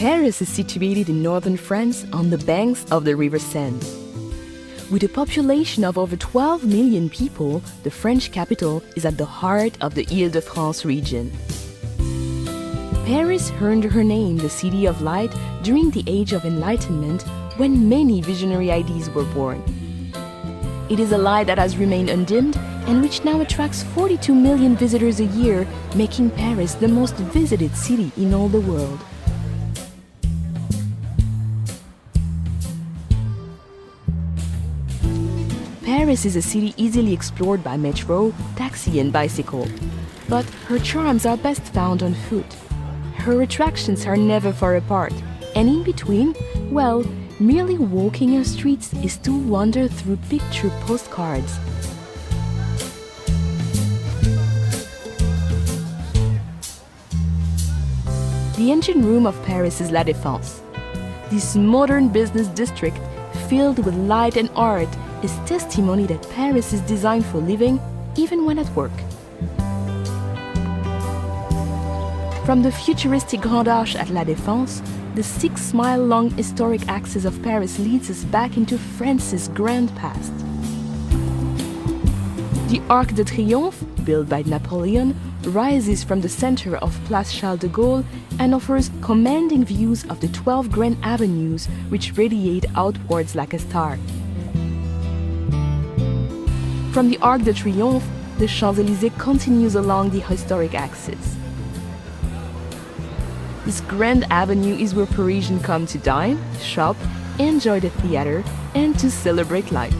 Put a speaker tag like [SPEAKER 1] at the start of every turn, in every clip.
[SPEAKER 1] Paris is situated in northern France on the banks of the river Seine. With a population of over 12 million people, the French capital is at the heart of the Île-de-France region. Paris earned her name the City of Light during the Age of Enlightenment, when many visionary ideas were born. It is a light that has remained undimmed and which now attracts 42 million visitors a year, making Paris the most visited city in all the world. Paris is a city easily explored by metro, taxi and bicycle, but her charms are best found on foot. Her attractions are never far apart, and in between, well, merely walking her streets is to wander through picture postcards. The engine room of Paris is La Défense. This modern business district, filled with light and art, is testimony that Paris is designed for living, even when at work. From the futuristic Grand Arche at La Défense, the 6-mile-long historic axis of Paris leads us back into France's grand past. The Arc de Triomphe, built by Napoleon, rises from the center of Place Charles de Gaulle and offers commanding views of the 12 grand avenues which radiate outwards like a star. From the Arc de Triomphe, the Champs-Élysées continues along the historic axis. This grand avenue is where Parisians come to dine, shop, enjoy the theater, and to celebrate life.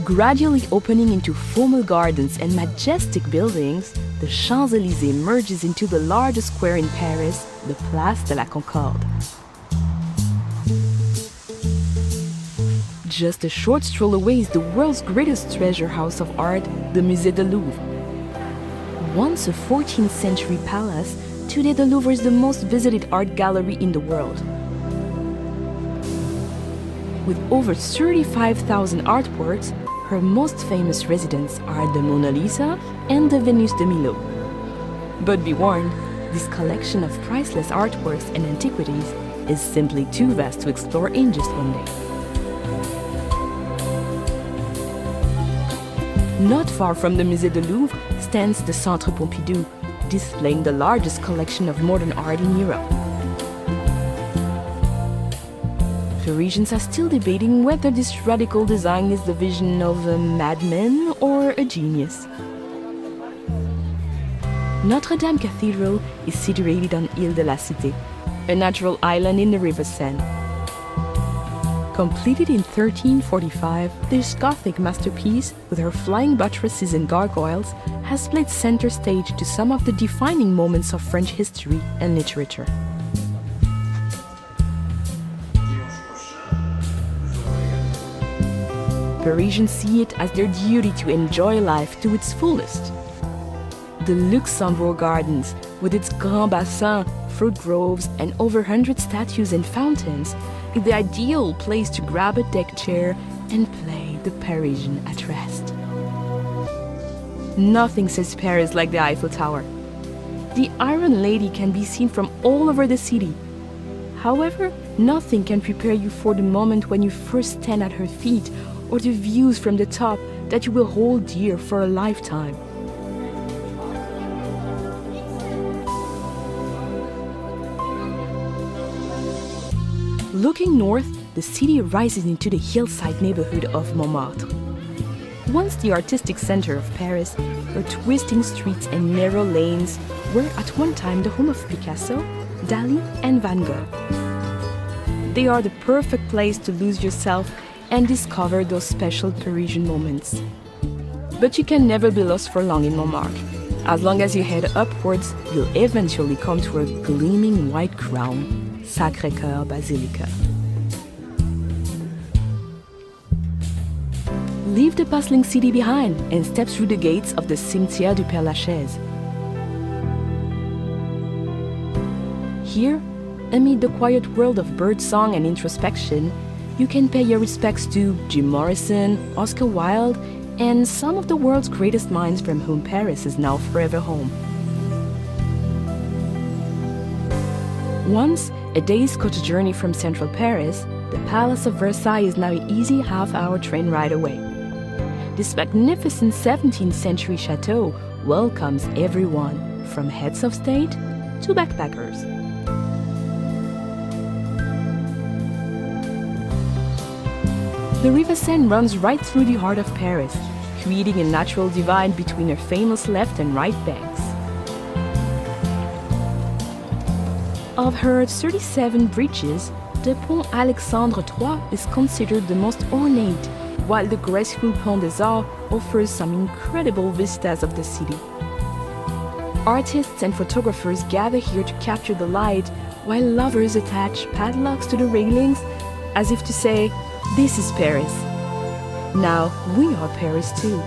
[SPEAKER 1] Gradually opening into formal gardens and majestic buildings, the Champs-Élysées merges into the largest square in Paris, the Place de la Concorde. Just a short stroll away is the world's greatest treasure house of art, the Musée du Louvre. Once a 14th century palace, today the Louvre is the most visited art gallery in the world. With over 35,000 artworks, her most famous residents are the Mona Lisa and the Venus de Milo. But be warned, this collection of priceless artworks and antiquities is simply too vast to explore in just one day. Not far from the Musée du Louvre stands the Centre Pompidou, displaying the largest collection of modern art in Europe. Parisians are still debating whether this radical design is the vision of a madman or a genius. Notre Dame Cathedral is situated on Île de la Cité, a natural island in the river Seine. Completed in 1345, this Gothic masterpiece, with her flying buttresses and gargoyles, has played center stage to some of the defining moments of French history and literature. Parisians see it as their duty to enjoy life to its fullest. The Luxembourg Gardens, with its Grand Bassin, fruit groves, and over 100 statues and fountains, is the ideal place to grab a deck chair and play the Parisian at rest. Nothing says Paris like the Eiffel Tower. The Iron Lady can be seen from all over the city. However, nothing can prepare you for the moment when you first stand at her feet, or the views from the top that you will hold dear for a lifetime. Looking north, the city rises into the hillside neighborhood of Montmartre. Once the artistic center of Paris, her twisting streets and narrow lanes were at one time the home of Picasso, Dali, and Van Gogh. They are the perfect place to lose yourself and discover those special Parisian moments. But you can never be lost for long in Montmartre. As long as you head upwards, you'll eventually come to a gleaming white crown, Sacré-Cœur Basilica. Leave the bustling city behind and step through the gates of the Cimetière du Père-Lachaise. Here, amid the quiet world of birdsong and introspection, you can pay your respects to Jim Morrison, Oscar Wilde, and some of the world's greatest minds from whom Paris is now forever home. Once a day's coach journey from central Paris, the Palace of Versailles is now an easy half-hour train ride away. This magnificent 17th century chateau welcomes everyone, from heads of state to backpackers. The River Seine runs right through the heart of Paris, creating a natural divide between her famous left and right banks. Of her 37 bridges, the Pont Alexandre III is considered the most ornate, while the graceful Pont des Arts offers some incredible vistas of the city. Artists and photographers gather here to capture the light, while lovers attach padlocks to the railings, as if to say, "This is Paris. Now we are Paris too."